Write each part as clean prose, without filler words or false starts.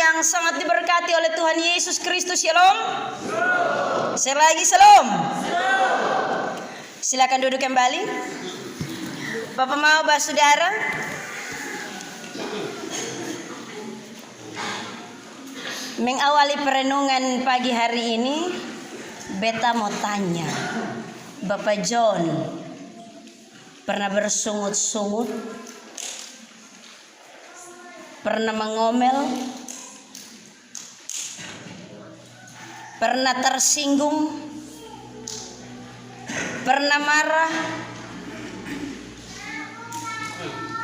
yang sangat diberkati oleh Tuhan Yesus Kristus, shalom. Sekali lagi shalom. Silakan duduk kembali. Bapak mau bahas saudara. Mengawali perenungan pagi hari ini, beta mau tanya, Bapak John pernah bersungut-sungut? Pernah mengomel? Pernah tersinggung? Pernah marah?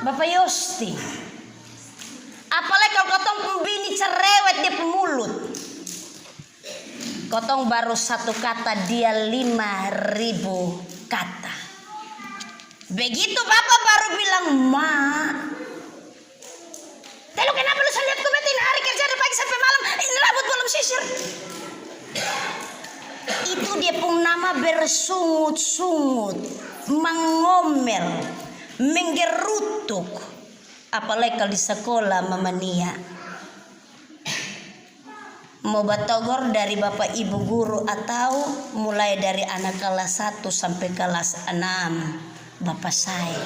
Bapak Yosti, apalagi kalau kotong pembini cerewet di mulut, kotong baru satu kata dia 5.000 kata. Begitu bapak baru bilang mak, telu kenapa lu lihat gue betin hari kerja dari pagi sampai malam, ini rambut belum sisir. Itu dia pun nama bersungut-sungut, mengomel, menggerutuk. Apalagi kalau di sekolah Mama Nia mau batogor dari bapak ibu guru atau mulai dari anak kelas 1 sampai kelas 6 bapak saya.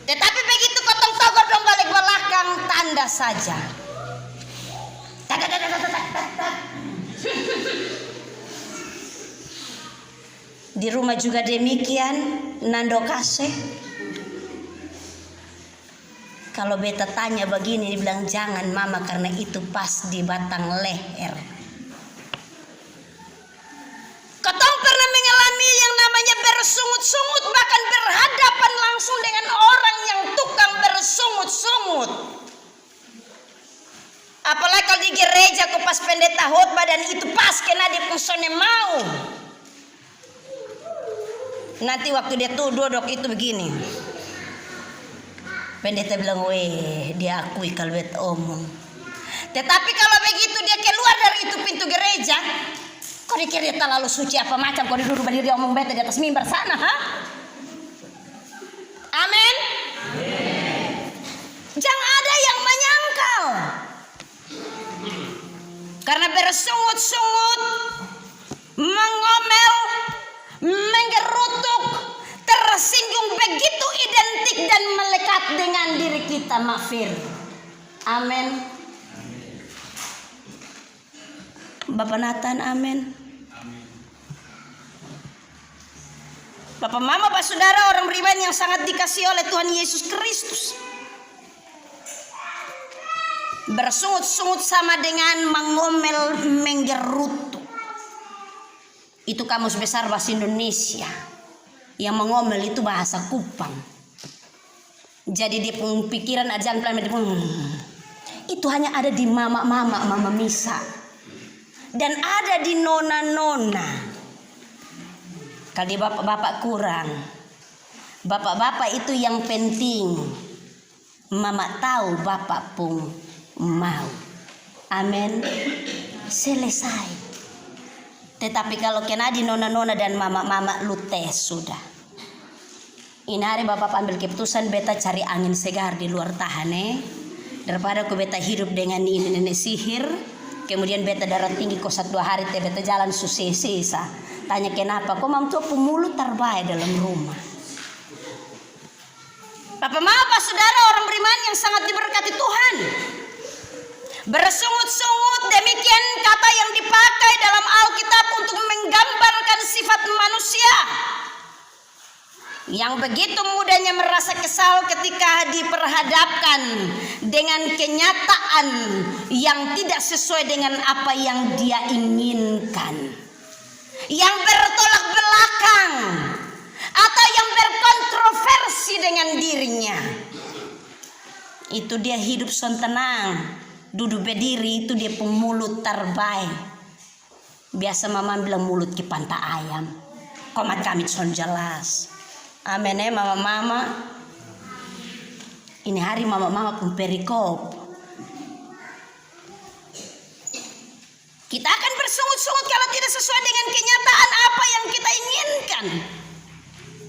Tetapi begitu kotong togor dong balik belakang, tanda saja. Di rumah juga demikian, nando kasih. Kalau beta tanya begini, dibilang jangan mama karena itu pas di batang leher. Kotong pernah mengalami yang namanya bersungut-sungut, bahkan berhadapan langsung dengan orang yang tukang bersungut-sungut. Apalagi kalau di gereja kok pas pendeta khotbah dan itu pas kena dia pusone mau. Nanti waktu dia tuh duduk itu begini. Pendeta bilang, weh dia akui kalau beta omong. Tetapi kalau begitu dia keluar dari itu pintu gereja, kok dikira dia terlalu suci apa macam, kok duduk berdiri dia omong beta di atas mimbar sana, ha? Amin. Jangan ada yang menyangkal. Karena bersungut-sungut, mengomel, menggerutuk, tersinggung begitu identik dan melekat dengan diri kita, Mafir. Amin. Bapak Nathan, amin. Bapak Mama, Pak Saudara, orang beriman yang sangat dikasihi oleh Tuhan Yesus Kristus. Bersungut-sungut sama dengan mengomel, menggerutuk. Itu kamus besar bahasa Indonesia. Yang mengomel itu bahasa Kupang. Jadi di pikiran ajan pelan itu hanya ada di mama misa. Dan ada di nona. Kalau di bapak-bapak kurang. Bapak-bapak itu yang penting. Mama tahu, bapak pun mau. Amin. Selesai. Tetapi kalau kena di nona-nona dan mama-mama lu tes sudah. Ini hari bapak ambil keputusan beta cari angin segar di luar tahane. Daripada aku beta hidup dengan ini nenek sihir. Kemudian beta darah tinggi kok 1-2 hari beta jalan susah. Tanya kenapa? Kok mam tuh pemulut terbaik dalam rumah. Bapak Mama, Pak Saudara, orang beriman yang sangat diberkati Tuhan. Bersungut-sungut, demikian kata yang dipakai dalam Alkitab untuk menggambarkan sifat manusia yang begitu mudahnya merasa kesal ketika diperhadapkan dengan kenyataan yang tidak sesuai dengan apa yang dia inginkan, yang bertolak belakang atau yang berkontroversi dengan dirinya. Itu dia hidup son tenang, duduk berdiri, itu dia pemulut terbaik. Biasa mama bilang mulut ki panta ayam. Komat kami son jelas. Amin ya mama. Ini hari mama pun perikop. Kita akan bersungut-sungut kalau tidak sesuai dengan kenyataan apa yang kita inginkan.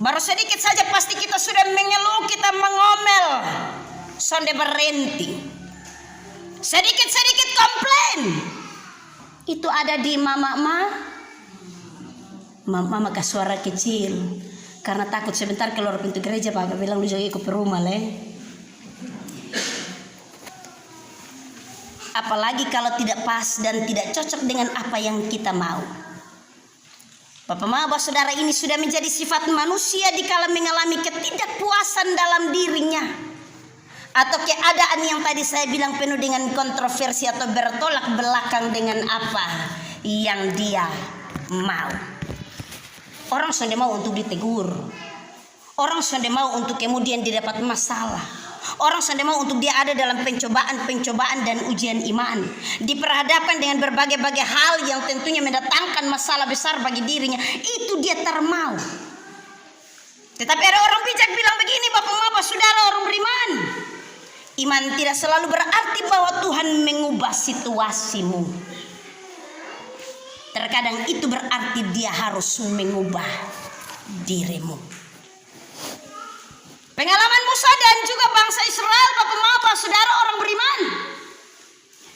Baru sedikit saja pasti kita sudah mengeluh, kita mengomel. Sonde berhenti. sedikit-sedikit komplain. Itu ada di mama ke suara kecil karena takut sebentar keluar pintu gereja Pak bilang lu juga ikut ke rumah apalagi kalau tidak pas dan tidak cocok dengan apa yang kita mau. Bapak Mama saudara, ini sudah menjadi sifat manusia dikala mengalami ketidakpuasan dalam dirinya atau keadaan yang tadi saya bilang penuh dengan kontroversi atau bertolak belakang dengan apa yang dia mau. Orang sudah mau untuk ditegur, orang sudah mau untuk kemudian didapat masalah, orang sudah mau untuk dia ada dalam pencobaan dan ujian iman, diperhadapkan dengan berbagai-bagai hal yang tentunya mendatangkan masalah besar bagi dirinya. Itu dia termau. Tetapi ada orang bijak bilang begini, Bapak saudara orang beriman, iman tidak selalu berarti bahwa Tuhan mengubah situasimu. Terkadang itu berarti dia harus mengubah dirimu. Pengalaman Musa dan juga bangsa Israel, Bapak saudara orang beriman,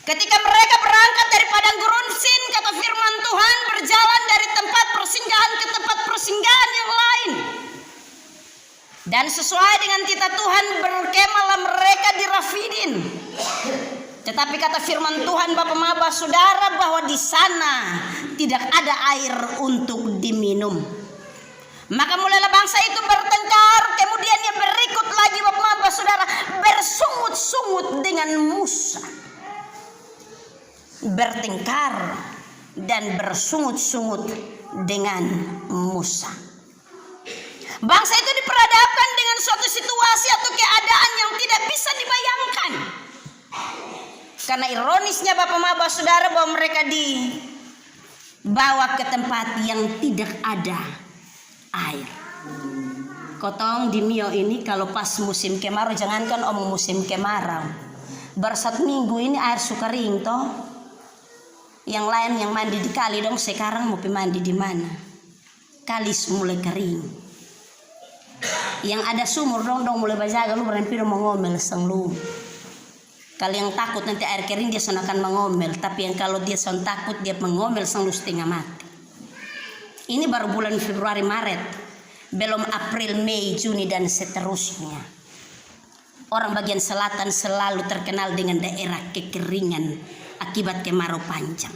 ketika mereka berangkat dari padang gurun Sin, kata firman Tuhan, berjalan dari tempat persinggahan ke tempat persinggahan yang lain. Dan sesuai dengan titah Tuhan berkemahlah mereka di Rafidim. Tetapi kata firman Tuhan Bapak saudara bahwa di sana tidak ada air untuk diminum. Maka mulailah bangsa itu bertengkar. Kemudian yang berikut lagi Bapak saudara bersungut-sungut dengan Musa. Bertengkar dan bersungut-sungut dengan Musa. Bangsa itu diperhadapkan dengan suatu situasi atau keadaan yang tidak bisa dibayangkan. Karena ironisnya Bapak saudara bahwa mereka dibawa ke tempat yang tidak ada air. Kotong di Mio ini kalau pas musim kemarau, jangankan omong musim kemarau, baru 1 minggu ini air suka kering toh. Yang lain yang mandi di kali dong, sekarang mau mandi di mana? Kali mulai kering. Yang ada sumur dong mulai bajaga lu berhenti mau ngomel sang lu. Kalau yang takut nanti air kering dia akan mengomel, tapi yang kalau dia son takut dia mengomel sang lu setengah mati. Ini baru bulan Februari Maret, belum April, Mei, Juni dan seterusnya. Orang bagian selatan selalu terkenal dengan daerah kekeringan akibat kemarau panjang.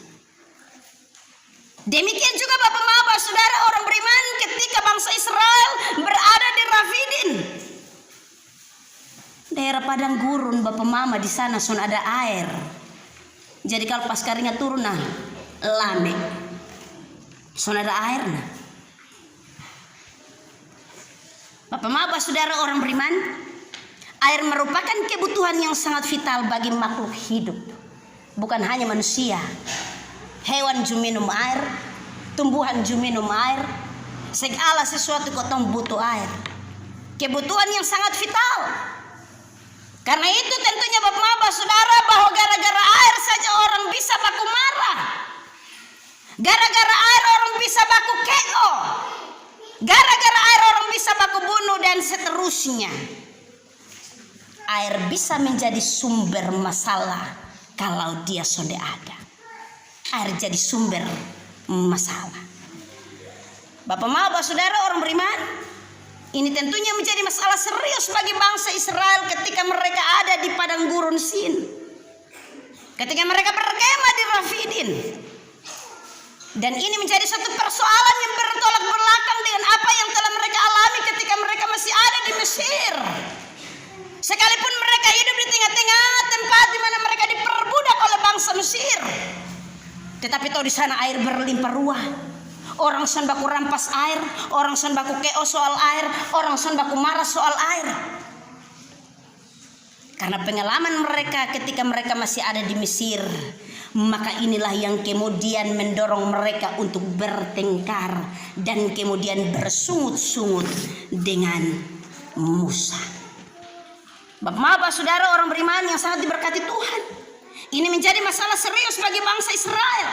Demikian juga Bapak saudara orang beriman ketika bangsa Israel berada di Rafidim. Daerah padang gurun Bapak Mama di sana son ada air. Jadi kalau pas keringat turun lame. Son ada air Bapak Mama saudara orang beriman, air merupakan kebutuhan yang sangat vital bagi makhluk hidup. Bukan hanya manusia. Hewan juga minum air, tumbuhan juga minum air. Segala sesuatu kotong butuh air. Kebutuhan yang sangat vital. Karena itu tentunya Bapak saudara bahwa gara-gara air saja orang bisa baku marah. Gara-gara air orang bisa baku KO. Gara-gara air orang bisa baku bunuh dan seterusnya. Air bisa menjadi sumber masalah kalau dia sudah ada. Air jadi sumber masalah. Bapak saudara orang beriman, ini tentunya menjadi masalah serius bagi bangsa Israel ketika mereka ada di padang gurun Sin. Ketika mereka berkemah di Rafidim. Dan ini menjadi satu persoalan yang bertolak belakang dengan apa yang telah mereka alami ketika mereka masih ada di Mesir. Sekalipun mereka hidup di tengah-tengah tempat di mana mereka diperbudak oleh bangsa Mesir. Tetapi tahu di sana air berlimpah ruah. Orang son baku rampas air, orang son baku keo soal air, orang son baku marah soal air. Karena pengalaman mereka ketika mereka masih ada di Mesir, maka inilah yang kemudian mendorong mereka untuk bertengkar dan kemudian bersungut-sungut dengan Musa. Bapak saudara orang beriman yang sangat diberkati Tuhan, ini menjadi masalah serius bagi bangsa Israel.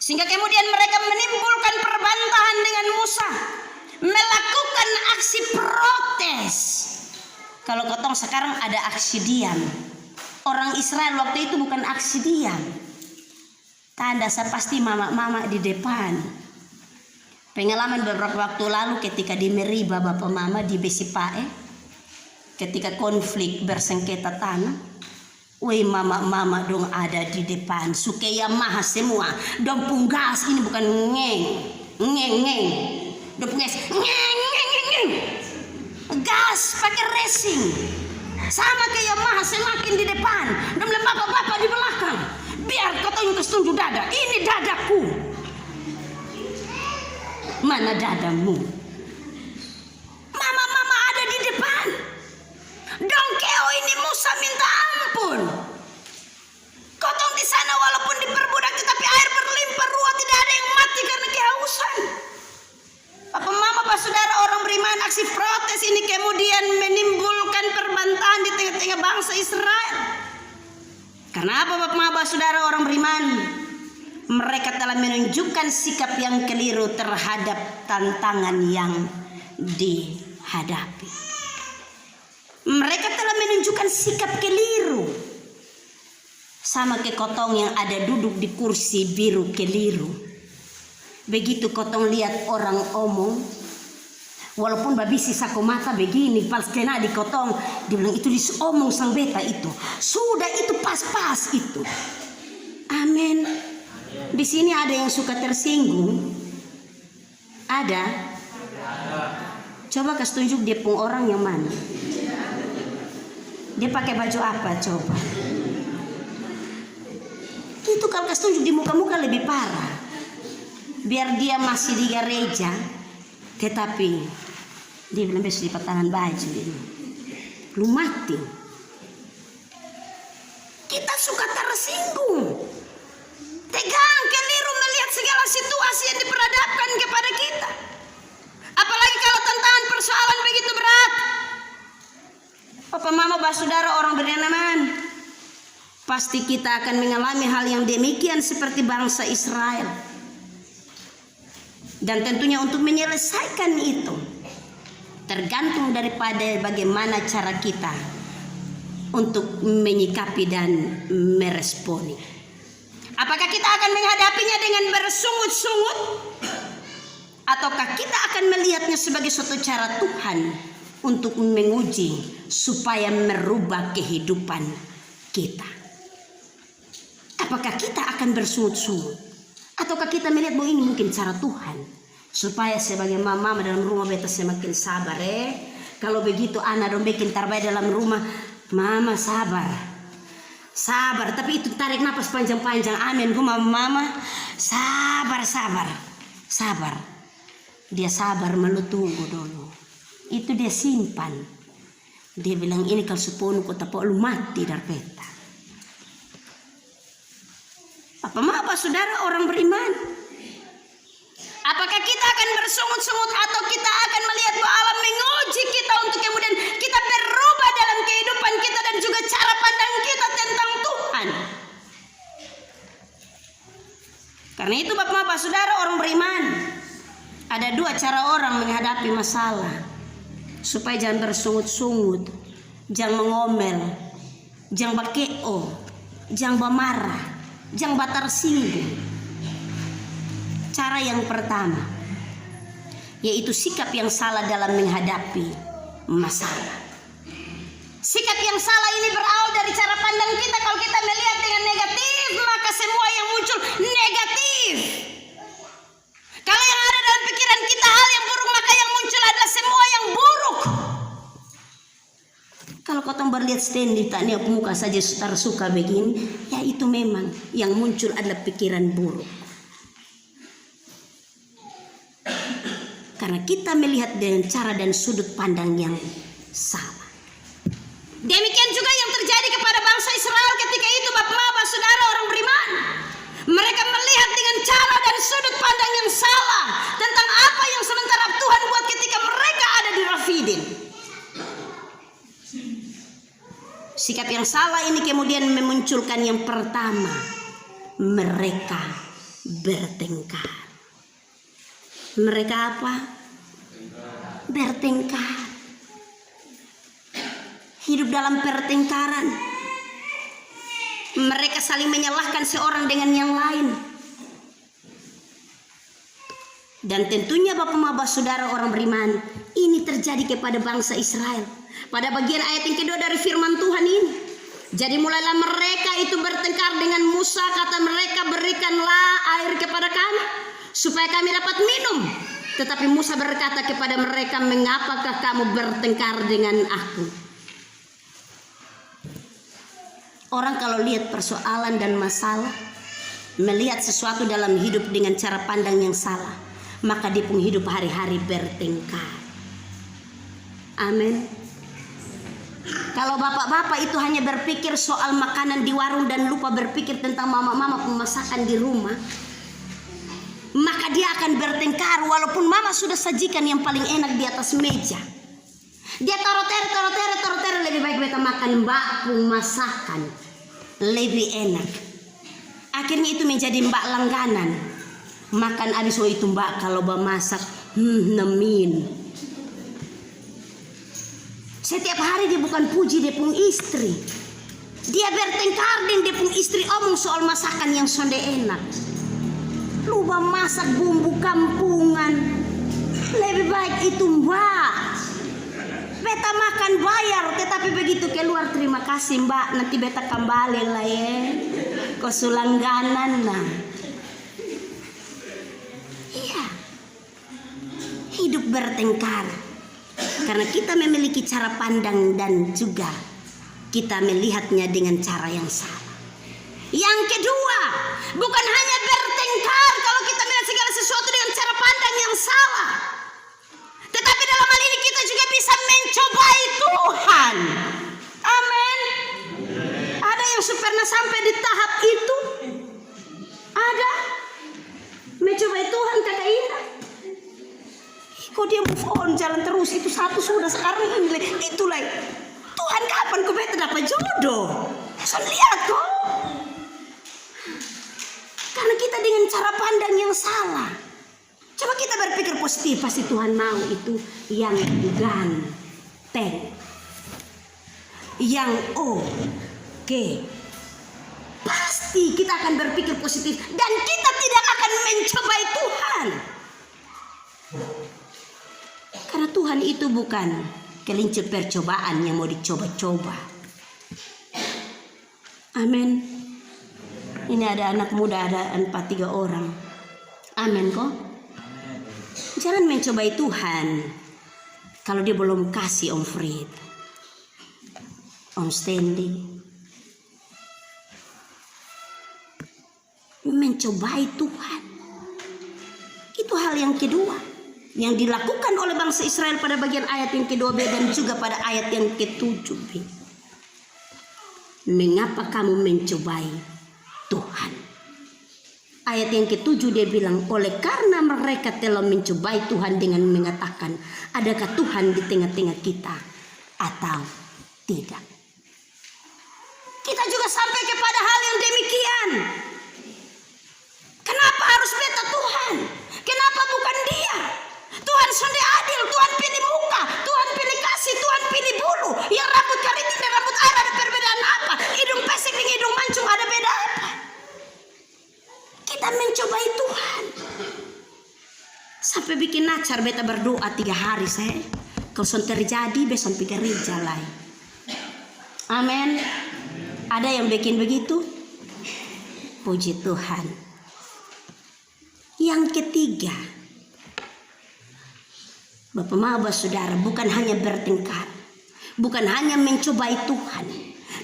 Sehingga kemudian mereka menimbulkan perbantahan dengan Musa, melakukan aksi protes. Kalau kotong sekarang ada aksi diam. Orang orang Israel waktu itu bukan aksi diam. Tanda pasti mama-mama di depan. Pengalaman beberapa waktu lalu ketika di Meriba bapak mama di Besipae, ketika konflik bersengketa tanah, woi mama-mama dong ada di depan. Sukeya maha semua. Dong punggas ini bukan ngeng. Dong punggas ngeng. Gas pakai racing. Sama kayak Yamaha semakin di depan. Dan bapak-bapak di belakang. Biar kau tunjuk dada. Ini dadaku. Mana dadamu? Mama-mama ada di depan. Dongkeo ini Musa minta ampun. Kotong di sana walaupun diperbudak tetapi air berlimpah ruah, tidak ada yang mati karena kehausan. Papa mama pak saudara orang beriman, aksi protes ini kemudian menimbulkan perbantahan di tengah-tengah bangsa Israel. Karena apa bapak mama saudara orang beriman? Mereka telah menunjukkan sikap yang keliru terhadap tantangan yang dihadapi. Mereka telah menunjukkan sikap keliru. Sama ke kotong yang ada duduk di kursi biru keliru. Begitu kotong lihat orang omong, walaupun babisi sako mata begini, pas kena di kotong, dibilang itu omong sang beta itu. Sudah itu pas-pas itu. Amin. Di sini ada yang suka tersinggung? Ada? Coba kasih tunjuk dia pun orang yang mana? Dia pakai baju apa coba? Itu kalau kasih tunjuk di muka-muka lebih parah. Biar dia masih di gereja, tetapi dia bilang besok di patanan baju ini. Lu mati. Kita suka tersinggung. Tegang, keliru melihat segala situasi yang diperhadapkan kepada kita. Apalagi kalau tantangan persoalan begitu berat. Papa mama saudara orang beriman, pasti kita akan mengalami hal yang demikian seperti bangsa Israel. Dan tentunya untuk menyelesaikan itu tergantung daripada bagaimana cara kita untuk menyikapi dan meresponi. Apakah kita akan menghadapinya dengan bersungut-sungut, ataukah kita akan melihatnya sebagai suatu cara Tuhan untuk menguji supaya merubah kehidupan kita? Apakah kita akan bersungut-sungut, ataukah kita melihat bahwa ini mungkin cara Tuhan supaya sebagai mama dalam rumah beta semakin sabar? Kalau begitu anak dong bikin terbaik dalam rumah, mama sabar. Sabar, tapi itu tarik napas panjang-panjang. Amin. Gua mama sabar. Dia sabar, malu tunggu dulu. Itu dia simpan. Dia bilang ini kalau sepuluh kau tapok lu mati dari peta. Apa mama saudara orang beriman? Apakah kita akan bersungut-sungut atau kita akan melihat bahwa alam menguji kita untuk kemudian kita berubah dalam kehidupan kita dan juga cara pandang kita tentang Tuhan? Karena itu bapak saudara orang beriman, ada dua cara orang menghadapi masalah supaya jangan bersungut-sungut, jangan mengomel, jangan bakeo, jangan bamarah, jangan tersinggung. Cara yang pertama yaitu sikap yang salah dalam menghadapi masalah. Sikap yang salah ini berawal dari cara pandang kita. Kalau kita melihat dengan negatif, maka semua yang muncul negatif. Kalau yang ada dalam pikiran kita hal yang buruk, maka yang muncul adalah semua yang buruk. Kalau kau berlihat Stanley tanya muka saja suka begini, ya itu memang yang muncul adalah pikiran buruk. Karena kita melihat dengan cara dan sudut pandang yang salah. Demikian juga yang terjadi kepada bangsa Israel ketika itu bapak saudara orang beriman. Mereka melihat dengan cara dan sudut pandang yang salah tentang apa yang sementara Tuhan buat ketika mereka ada di Rafidim. Sikap yang salah ini kemudian memunculkan yang pertama, mereka bertengkar. Mereka apa? Bertengkar. Hidup dalam pertengkaran. Mereka saling menyalahkan seorang dengan yang lain. Dan tentunya Bapak-Bapak Saudara orang beriman, ini terjadi kepada bangsa Israel. Pada bagian ayat yang kedua dari firman Tuhan ini. Jadi mulailah mereka itu bertengkar dengan Musa, kata mereka, berikanlah air kepada kami supaya kami dapat minum. Tetapi Musa berkata kepada mereka, mengapakah kamu bertengkar dengan aku? Orang kalau lihat persoalan dan masalah, melihat sesuatu dalam hidup dengan cara pandang yang salah, maka dia pun hidup hari-hari bertengkar. Amin. Kalau bapak-bapak itu hanya berpikir soal makanan di warung dan lupa berpikir tentang mama-mama pemasakan di rumah, maka dia akan bertengkar walaupun mama sudah sajikan yang paling enak di atas meja. Dia taruh lebih baik beta makan mbak pemasakan lebih enak. Akhirnya itu menjadi mbak langganan. Makan abis itu mbak kalau masak nemin. Setiap hari dia bukan puji dia pun istri. Dia bertengkar dengan dia pun istri omong soal masakan yang sonde enak. Lupa masak bumbu kampungan. Lebih baik itu mbak. Beta makan bayar, tetapi begitu keluar terima kasih mbak. Nanti beta kembali lah ya. Kau sulangganan lah. Iya. Hidup bertengkar. Karena kita memiliki cara pandang dan juga kita melihatnya dengan cara yang salah. Yang kedua, bukan hanya bertengkar kalau kita melihat segala sesuatu dengan cara pandang yang salah, tetapi dalam hal ini kita juga bisa mencobai Tuhan. Amin. Ada yang pernah sampai di tahap itu? Ada? Mencobai Tuhan kakak Indah. Kok dia move on jalan terus, itu satu sudah, sekarang ini itu lagi. Tuhan kapan kau beta dapat jodoh? Saya lihat kok. Karena kita dengan cara pandang yang salah. Coba kita berpikir positif, pasti Tuhan mau itu yang ganteng, yang oke. Pasti kita akan berpikir positif dan kita tidak akan mencobai Tuhan. Karena Tuhan itu bukan kelinci percobaan yang mau dicoba-coba. Amin. Ini ada anak muda, ada 4-3 orang. Amin kok. Jangan mencobai Tuhan kalau dia belum kasih Om Fred, Om Stanley. Mencobai Tuhan itu hal yang kedua yang dilakukan oleh bangsa Israel pada bagian ayat yang ke-2b dan juga pada ayat yang ke-7b. Mengapa kamu mencobai Tuhan? Ayat yang ke-7 dia bilang, oleh karena mereka telah mencobai Tuhan dengan mengatakan, adakah Tuhan di tengah-tengah kita atau tidak? Kita juga sampai kepada hal yang demikian. Kenapa harus beta Tuhan? Kenapa bukan dia? Tuhan sudah adil, Tuhan pilih muka, Tuhan pilih kasih, Tuhan pilih bulu. Yang rambut keriting dan rambut air ada perbedaan apa? Hidung pesek dengan hidung mancung ada beda apa? Kita mencobai Tuhan. Sampai bikin nacar beta berdoa 3 hari saya. Kalau son terjadi besok pergi gereja lah. Amin. Ada yang bikin begitu? Puji Tuhan. Yang ketiga, Bapak-Bapak Saudara, bukan hanya bertengkar, bukan hanya mencobai Tuhan,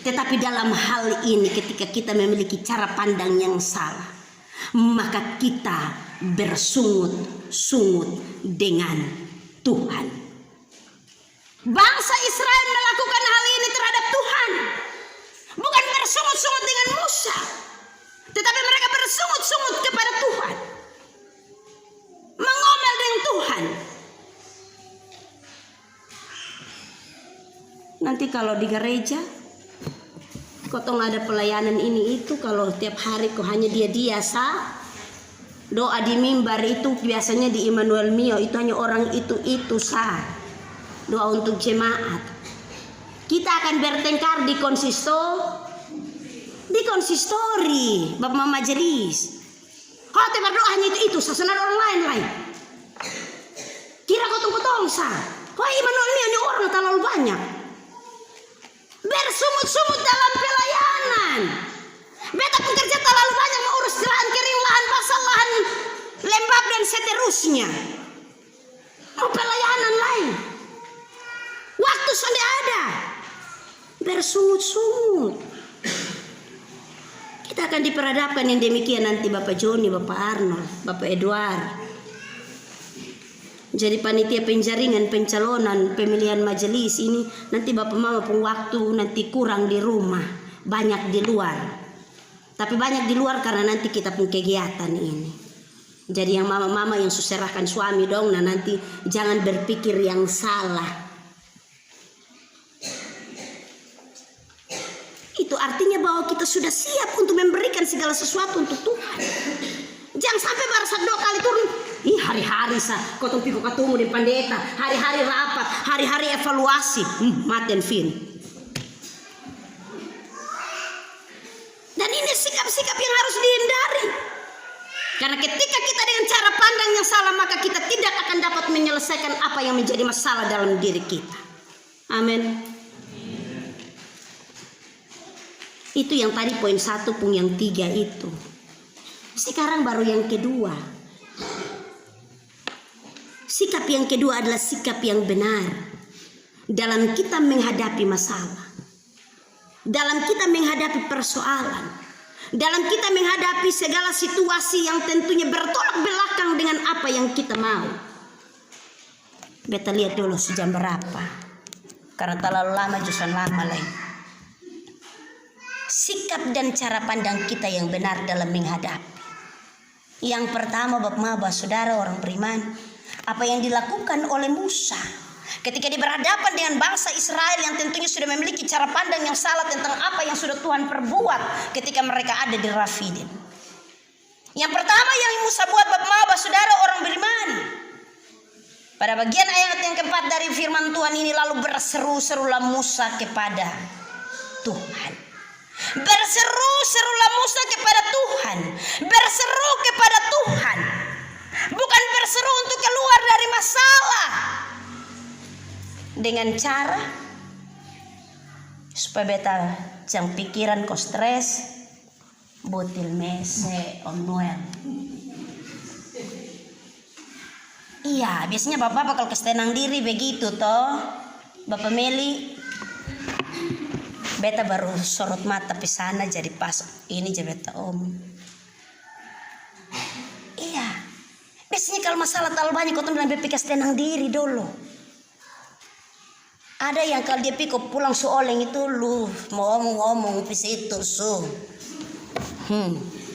tetapi dalam hal ini ketika kita memiliki cara pandang yang salah, maka kita bersungut-sungut dengan Tuhan. Bangsa Israel melakukan hal ini terhadap Tuhan, bukan bersungut-sungut dengan Musa, tetapi mereka bersungut-sungut kepada Tuhan, mengomel dengan Tuhan. Nanti kalau di gereja kotong ada pelayanan ini itu, kalau tiap hari kok hanya dia sah doa di mimbar itu biasanya di Immanuel Mio itu hanya orang itu sah doa untuk jemaat. Kita akan bertengkar di konsistori, Bapak majelis. Hotel berdoa hanya itu, sasaran orang lain. Kira potong sah. Wah, manusia ini orang terlalu banyak. Bersumut-sumut dalam pelayanan. Beta pekerja terlalu banyak mengurus lahan kering, lahan basah, lahan lembab dan seterusnya. Mau pelayanan lain. Waktu sudah ada. Bersungut-sungut. Kita akan diperhadapkan yang demikian nanti Bapak Joni, Bapak Arnold, Bapak Edward. Jadi panitia penjaringan, pencalonan, pemilihan majelis ini nanti Bapak Mama pun waktu nanti kurang di rumah, banyak di luar. Tapi banyak di luar karena nanti kita pun kegiatan ini. Jadi yang mama-mama yang suserahkan suami dong, nah nanti jangan berpikir yang salah. Itu artinya bahwa kita sudah siap untuk memberikan segala sesuatu untuk Tuhan. Jangan sampai baru 1-2 kali turun. Hari-hari kotong pikul ketemu di pendeta, hari-hari rapat, hari-hari evaluasi. Maten fin. Dan ini sikap-sikap yang harus dihindari. Karena ketika kita dengan cara pandang yang salah, maka kita tidak akan dapat menyelesaikan apa yang menjadi masalah dalam diri kita. Amin. Itu yang tadi poin 1 pun yang 3 itu. Sekarang baru yang kedua. Sikap yang kedua adalah sikap yang benar dalam kita menghadapi masalah, dalam kita menghadapi persoalan, dalam kita menghadapi segala situasi yang tentunya bertolak belakang dengan apa yang kita mau. Beta lihat dulu sejam berapa, karena terlalu lama justru lama lagi. Sikap dan cara pandang kita yang benar dalam menghadapi. Yang pertama, Bapak saudara orang beriman, apa yang dilakukan oleh Musa ketika dia berhadapan dengan bangsa Israel yang tentunya sudah memiliki cara pandang yang salah tentang apa yang sudah Tuhan perbuat ketika mereka ada di Rafidim. Yang pertama yang Musa buat, Bapak saudara orang beriman, pada bagian ayat yang keempat dari firman Tuhan ini, lalu berseru-serulah Musa kepada Tuhan. Berseru-serulah Musa kepada Tuhan. Berseru kepada Tuhan. Bukan berseru untuk keluar dari masalah. Dengan cara supaya beta jangan pikiran kau stres. Botil mese Om Noel. Iya, biasanya bapak kalau kesenang diri begitu toh. Bapak Meli, beta baru sorot mata di sana jadi pas ini jadi beta Om. Iya. Biasanya kalau masalah terlalu banyak kau bilang berpikir tenang diri dulu. Ada yang kalau dia pikir pulang seoleng itu lu mau ngomong di situ su.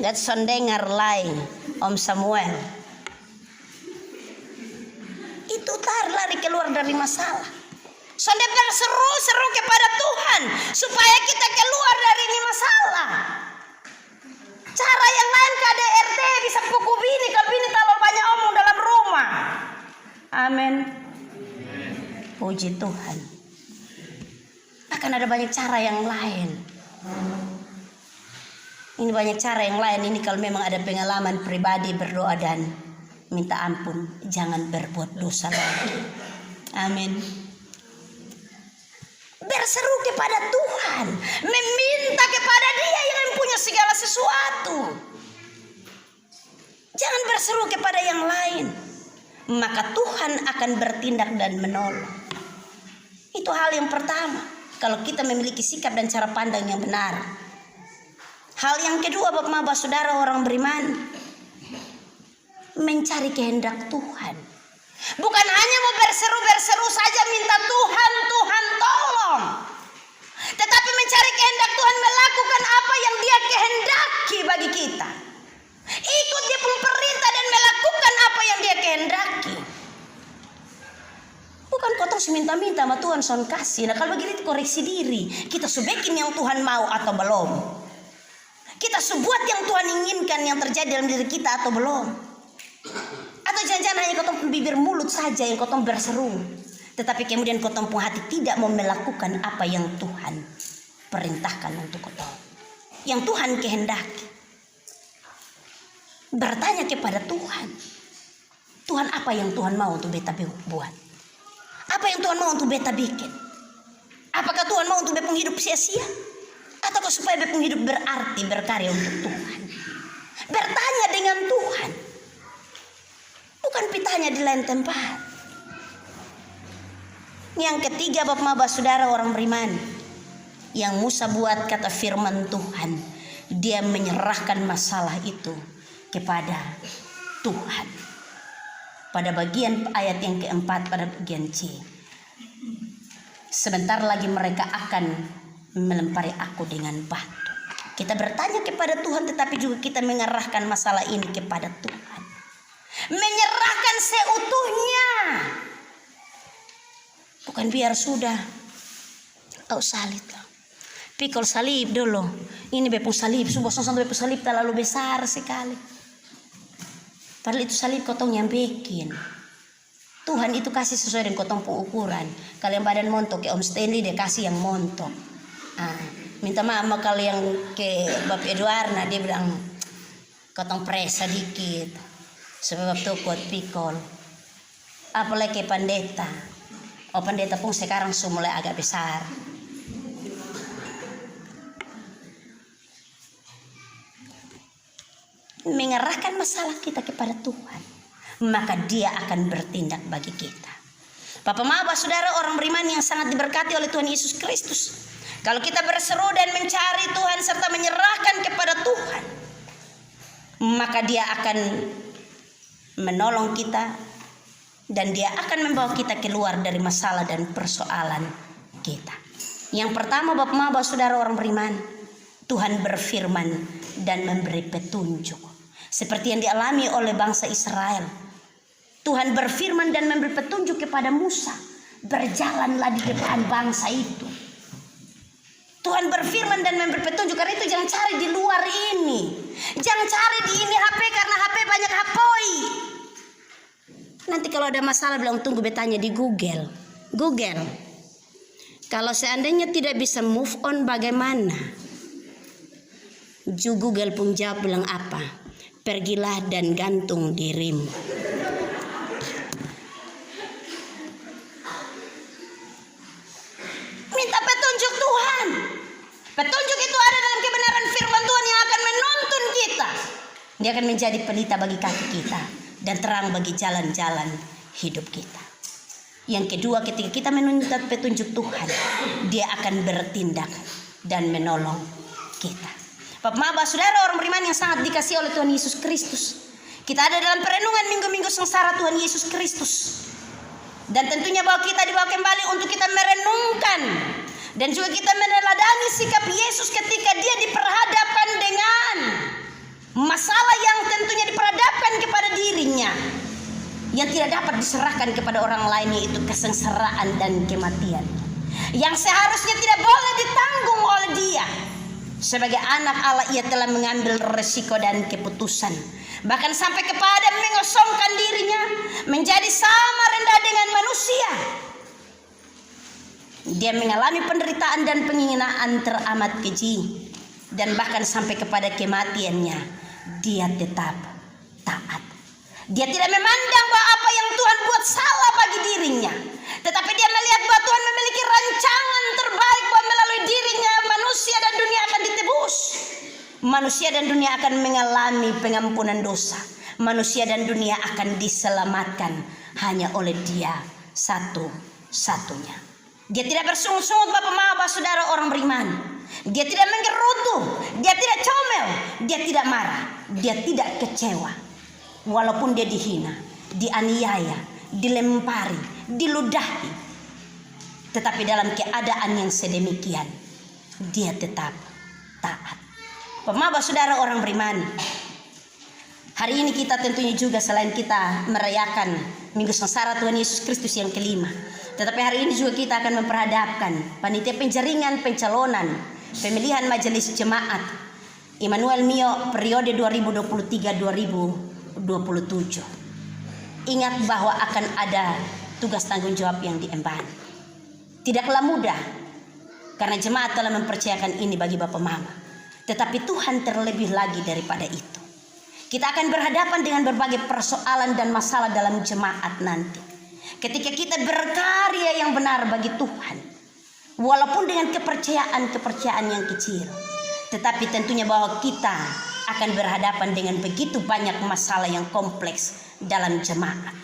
Gak dengar lain Om Samuel. Itu lari keluar dari masalah. Sonde berseru-seru kepada Tuhan supaya kita keluar dari ini masalah. Cara yang lain KDRT bisa pukul bini kalau bini terlalu banyak omong dalam rumah. Amin. Puji Tuhan. Akan ada banyak cara yang lain. Ini banyak cara yang lain. Ini kalau memang ada pengalaman pribadi berdoa dan minta ampun, jangan berbuat dosa lagi. Amin. Berseru kepada Tuhan, meminta kepada Dia yang mempunyai segala sesuatu. Jangan berseru kepada yang lain, maka Tuhan akan bertindak dan menolong. Itu hal yang pertama. Kalau kita memiliki sikap dan cara pandang yang benar. Hal yang kedua, Bapak saudara orang beriman, mencari kehendak Tuhan. Bukan hanya mau berseru-berseru saja minta Tuhan, Tuhan tolong. Tetapi mencari kehendak Tuhan, melakukan apa yang Dia kehendaki bagi kita. Ikut Dia pun perintah dan melakukan apa yang Dia kehendaki. Bukan kau terus minta-minta sama Tuhan son kasih. Nah kalau begitu koreksi diri. Kita subekin yang Tuhan mau atau belum. Kita sebuat yang Tuhan inginkan yang terjadi dalam diri kita atau belum. Atau jangan-jangan hanya kau bibir mulut saja yang kau berseru, tetapi kemudian kau hati tidak mau melakukan apa yang Tuhan perintahkan untuk kau. yang Tuhan kehendaki. Bertanya kepada Tuhan, Tuhan apa yang Tuhan mau untuk beta buat? Apa yang Tuhan mau untuk beta bikin? Apakah Tuhan mau untuk beta hidup sia-sia? Atau supaya beta hidup berarti, berkarya untuk Tuhan? Bertanya dengan Tuhan, bukan pitanya di lain tempat. Yang ketiga, Bapak saudara orang beriman, yang Musa buat kata firman Tuhan, dia menyerahkan masalah itu kepada Tuhan. Pada bagian ayat yang keempat, pada bagian C, sebentar lagi mereka akan melempari aku dengan batu. Kita bertanya kepada Tuhan, tetapi juga kita mengerahkan masalah ini kepada Tuhan. Menyerahkan seutuhnya. Bukan biar sudah, salib lah. Pikul salib dulu. Ini bepung salib, sumber bepung salib terlalu besar sekali. Padahal itu salib kotong yang bikin. Tuhan itu kasih sesuai dengan kotong pengukuran. Kalau yang badan montok, Om Stanley dia kasih yang montok. Minta maaf kalau yang ke Bapak Edwarna, dia bilang kotong pres sedikit. Sebab itu kuat pikul. Apalagi ke pendeta. Pendeta pun sekarang sudah mulai agak besar. Mengerahkan masalah kita kepada Tuhan, maka Dia akan bertindak bagi kita. Bapak saudara orang beriman yang sangat diberkati oleh Tuhan Yesus Kristus, kalau kita berseru dan mencari Tuhan serta menyerahkan kepada Tuhan, maka Dia akan menolong kita dan Dia akan membawa kita keluar dari masalah dan persoalan kita. Yang pertama, Bapak saudara orang beriman, Tuhan berfirman dan memberi petunjuk. Seperti yang dialami oleh bangsa Israel. Tuhan berfirman dan memberi petunjuk kepada Musa. Berjalanlah di depan bangsa itu. Tuhan berfirman dan memberi petunjuk. Karena itu jangan cari di luar ini. Jangan cari di ini HP karena HP banyak hapoi. Nanti kalau ada masalah bilang tunggu betanya di Google. Google. Kalau seandainya tidak bisa move on bagaimana? Google pun jawab bilang apa? Pergilah dan gantung dirimu. Minta petunjuk Tuhan. Petunjuk itu ada dalam kebenaran firman Tuhan yang akan menuntun kita. Dia akan menjadi pelita bagi kaki kita dan terang bagi jalan-jalan hidup kita. Yang kedua, ketika kita menuntut petunjuk Tuhan, Dia akan bertindak dan menolong kita. Bapak saudara orang beriman yang sangat dikasihi oleh Tuhan Yesus Kristus, kita ada dalam perenungan minggu-minggu sengsara Tuhan Yesus Kristus. Dan tentunya bahwa kita dibawa kembali untuk kita merenungkan dan juga kita meneladani sikap Yesus ketika Dia diperhadapkan dengan masalah yang tentunya diperhadapkan kepada dirinya, yang tidak dapat diserahkan kepada orang lain, yaitu kesengsaraan dan kematian, yang seharusnya tidak boleh ditanggung oleh Dia. Sebagai anak Allah, Ia telah mengambil resiko dan keputusan, bahkan sampai kepada mengosongkan dirinya menjadi sama rendah dengan manusia. Dia mengalami penderitaan dan penghinaan teramat keji, dan bahkan sampai kepada kematiannya Dia tetap taat. Dia tidak memandang bahwa apa yang Tuhan buat salah bagi dirinya, tetapi dia melihat bahwa Tuhan memiliki rancangan terbaik bahwa melalui dirinya manusia dan dunia akan ditebus. Manusia dan dunia akan mengalami pengampunan dosa. Manusia dan dunia akan diselamatkan hanya oleh Dia satu-satunya. Dia tidak bersungut-sungut Bapak saudara orang beriman. Dia tidak menggerutu, Dia tidak comel, Dia tidak marah, Dia tidak kecewa. Walaupun dia dihina, dianiaya, dilempari, diludahi, tetapi dalam keadaan yang sedemikian Dia tetap taat. Bapak saudara orang beriman, hari ini kita tentunya juga selain kita merayakan Minggu Sengsara Tuhan Yesus Kristus yang kelima, tetapi hari ini juga kita akan memperhadapkan panitia penjaringan pencalonan pemilihan majelis jemaat Immanuel Mio periode 2023-2027. Ingat bahwa akan ada tugas tanggung jawab yang diemban. Tidaklah mudah, karena jemaat telah mempercayakan ini bagi Bapak Mama. Tetapi Tuhan terlebih lagi daripada itu. Kita akan berhadapan dengan berbagai persoalan dan masalah dalam jemaat nanti. Ketika kita berkarya yang benar bagi Tuhan, walaupun dengan kepercayaan yang kecil, tetapi tentunya bahwa kita akan berhadapan dengan begitu banyak masalah yang kompleks dalam jemaat.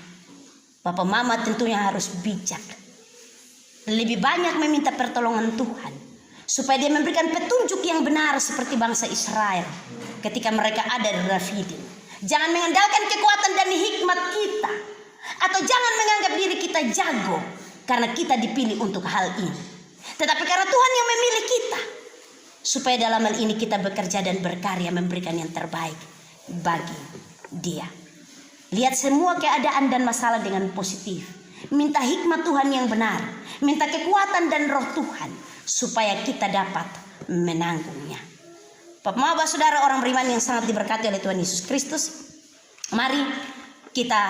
Bapak Mama tentunya harus bijak, lebih banyak meminta pertolongan Tuhan, supaya dia memberikan petunjuk yang benar seperti bangsa Israel ketika mereka ada di Refidim. Jangan mengandalkan kekuatan dan hikmat kita, atau jangan menganggap diri kita jago karena kita dipilih untuk hal ini. Tetapi karena Tuhan yang memilih kita, supaya dalam hal ini kita bekerja dan berkarya memberikan yang terbaik bagi Dia. Lihat semua keadaan dan masalah dengan positif. Minta hikmat Tuhan yang benar, minta kekuatan dan roh Tuhan, supaya kita dapat menanggungnya. Bapak saudara orang beriman yang sangat diberkati oleh Tuhan Yesus Kristus, mari kita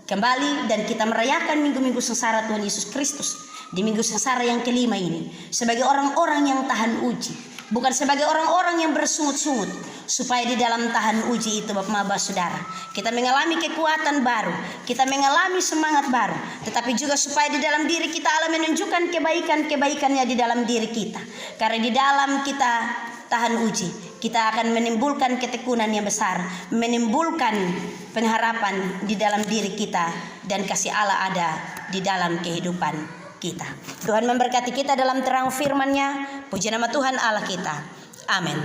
kembali dan kita merayakan minggu-minggu sengsara Tuhan Yesus Kristus. Di minggu sengsara yang kelima ini, sebagai orang-orang yang tahan uji, bukan sebagai orang-orang yang bersungut-sungut, supaya di dalam tahan uji itu Bapak saudara, kita mengalami kekuatan baru, kita mengalami semangat baru, tetapi juga supaya di dalam diri kita Allah menunjukkan kebaikan-kebaikannya di dalam diri kita. Karena di dalam kita tahan uji, kita akan menimbulkan ketekunan yang besar, menimbulkan pengharapan di dalam diri kita, dan kasih Allah ada di dalam kehidupan kita. Tuhan memberkati kita dalam terang firman-Nya. Puji nama Tuhan Allah kita. Amin.